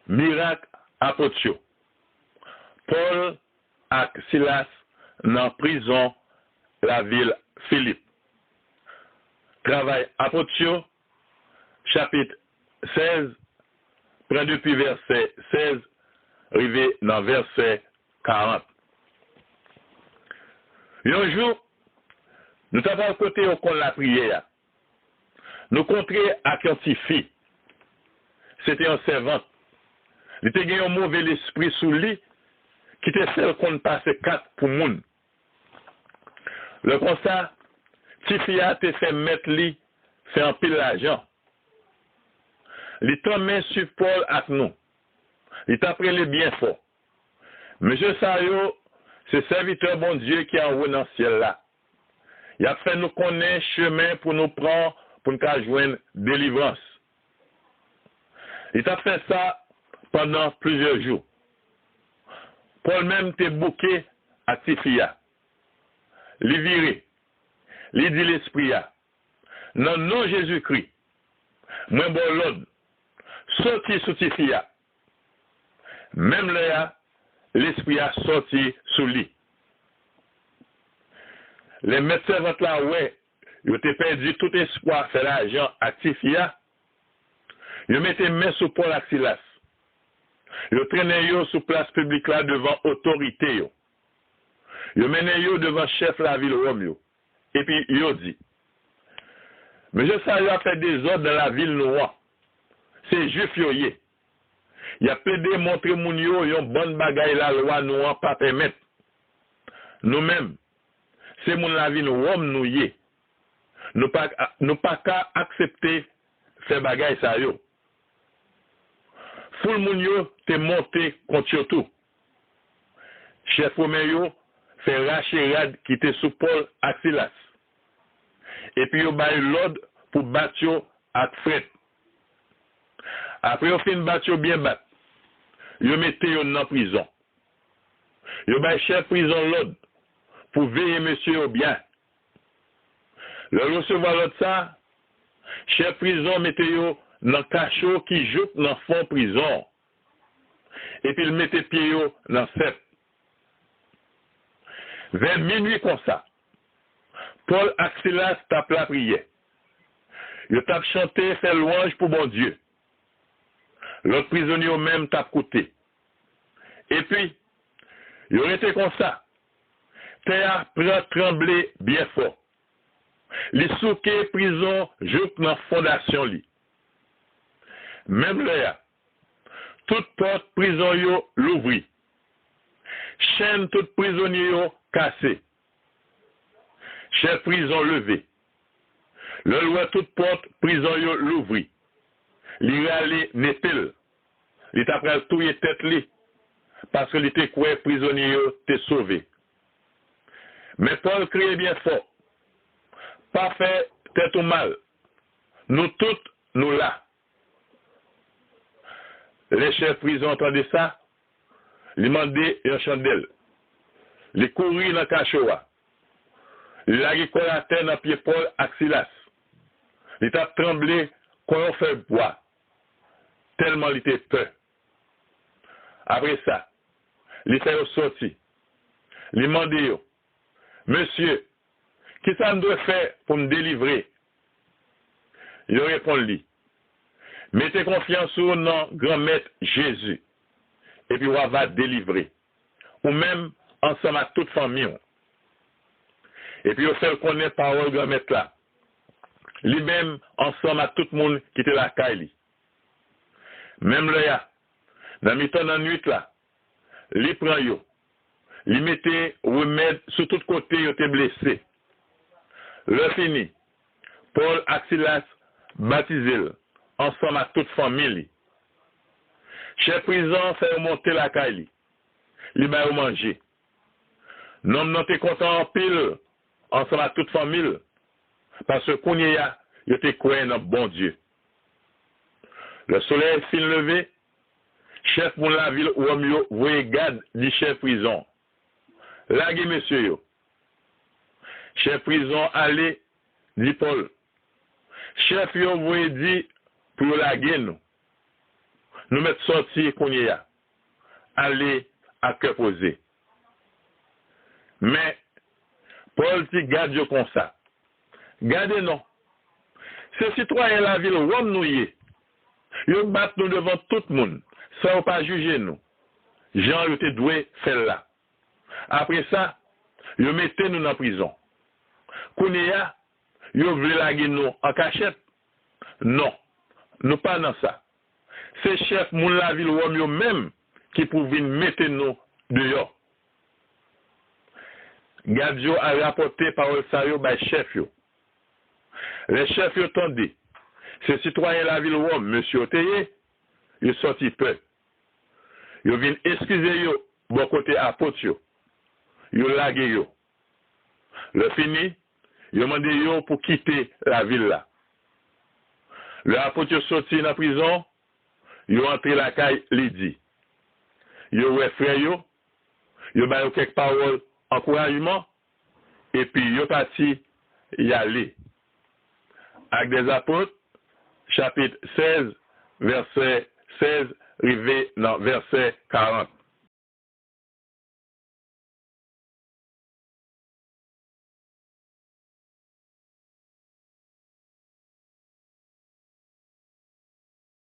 Miracle apôtre Paul et Silas dans prison la ville Philippe. Travail apôtre chapitre 16, près depuis verset 16, arrivé dans verset 40. Un jour, nous avons côté au compte la prière. Nous controns à quantifier. C'était un servant. Il était gagné un mauvais esprit sous lui, qui était seul qu'on passait 4 pour moun. Le constat, Tifia te fait mettre lui, fait un pile l'argent. Il t'a mis sur Paul avec nous. Il t'a pris les bien fort. Monsieur Sayo, c'est serviteur bon Dieu qui a envoyé dans le ciel là. Il a fait nous connaître chemin pour nous prendre, pour nous joindre délivrance. Il a fait ça pendant plusieurs jours. Paul même t'est bouqué à Tifia. Il viré. Il dit l'esprit a. Non, non Jésus-Christ. Moi bon l'ordre. Sorti sous Tifia. Même là, l'esprit a sorti sous lui. Les médecins vont là, ouais, ils ont perdu tout espoir de faire l'argent à Tifia. Ils mettaient main sur Paul et Silas. Ils traînaient sur place publique là devant autorité. Ils menaient devant chef de la ville Rome. Et puis ils ont dit, mais je sais a fait des ordres dans la ville noire. C'est juif yoye. Il a plaidé montrer moun yo yon bonne bagaille la loi noire pas permettre. Nous-mêmes, c'est moun la ville Rome nous yé. Nous pas qu'à accepter ces bagailles ça yo. Foule moun yo te monté contre tout. Chef Romain yo fait racher rad qui était sous Paul et Silas. Et puis yo bay l'ordre pour battre yo ak fret. Après yo fin battre yo bien battre. Yo mette yo dans prison. Yo bay chef prison l'ordre pour veiller monsieur au bien. Le recevoir l'autre ça, chef prison mette yo dans cachot qui joue dans fond prison. Et puis il mette pied yo dans cep. Vers minuit comme ça, Paul et Silas tape la prière. Ils tapent chanter, faire louange pour bon Dieu. L'autre prisonnier même tape côté. Et puis, ils ont été comme ça. Terre prend trembler bien fort. Les souquets prison jouent dans la fondation li. Même là, toute porte prison yo l'ouvri. Chaîne tout prisonnier yo cassé. Chef prison levé. Le loi toute porte prison yo l'ouvri. Li rale nepel. Li tapral touye tête li. Parce que li te koué prisonnier yo te sauvé. Mais Paul criait bien fort. Pas fait tête ou mal. Nous toutes, nous là. Les chefs prison entendaient ça. Ils demandaient une chandelle. Ils couraient dans le cachoua. Ils lagaient la terre dans pied Paul et Silas. Ils ont tremblé quand on fait bois. Tellement il était peur. Après ça, ils sont sortis. Ils demandaient, monsieur, qu'est-ce que ça me doit faire pour me délivrer? Il répond, mettez confiance au nom grand maître Jésus. Et puis on va délivrer. Ou même ensemble à toute famille. Et puis on fait connaître parole grand maître là. Lui-même ensemble à tout le monde qui était la caille. Même là, dans le temps de la nuit là, lui prend yo. Lui mettait remède sur tous côtés, il était blessé. Le fini. Paul et Silas baptisé ensemble à toute famille. Chef prison fait remonter la caille. Il va manger. Non, non, t'es content en pile, ensemble à toute famille. Parce que qu'on y a, il était croyant dans bon Dieu. Le soleil fin levé, chef pour la ville ou mieux, voyez garde du chef prison. Laguez monsieur yo. Chef prison allez, dit Paul. Chef yo voyez dit pour laguer nous. nous mettre sorti qu'on y a, aller à cœur posé. Mais, Paul dit, garde comme ça. Gardez non. Ces citoyens de la ville, Rome nous y est. Ils battent nous devant tout le monde. Ça ne va pas juger nous. Jean était doué faire là. Après ça, ils mettent nous en prison. Kounia, ils voulaient laguer nous en cachette. Non, nous pas dans ça. C'est chef moun la ville Rome même qui pouvaient mettre nous dehors. Gadio a rapporté parole ça yo by chef yo. Les chefs yo tendé. Ces citoyens de la ville Rome, monsieur Oteye, ils sorti peu. Ils viennent excuser yo, bon côté apôtre yo. Ils lagué yo. Le fini, ils demandé yo pour quitter la ville là. Le apôtre yo sorti dans la prison, ils entré la caille Lydie. Ils ouais frère yo, ils ba yo quelques paroles encouragement et puis ils parti y aller. Actes des apôtres, chapitre 16, verset 16, arrivé dans verset 40.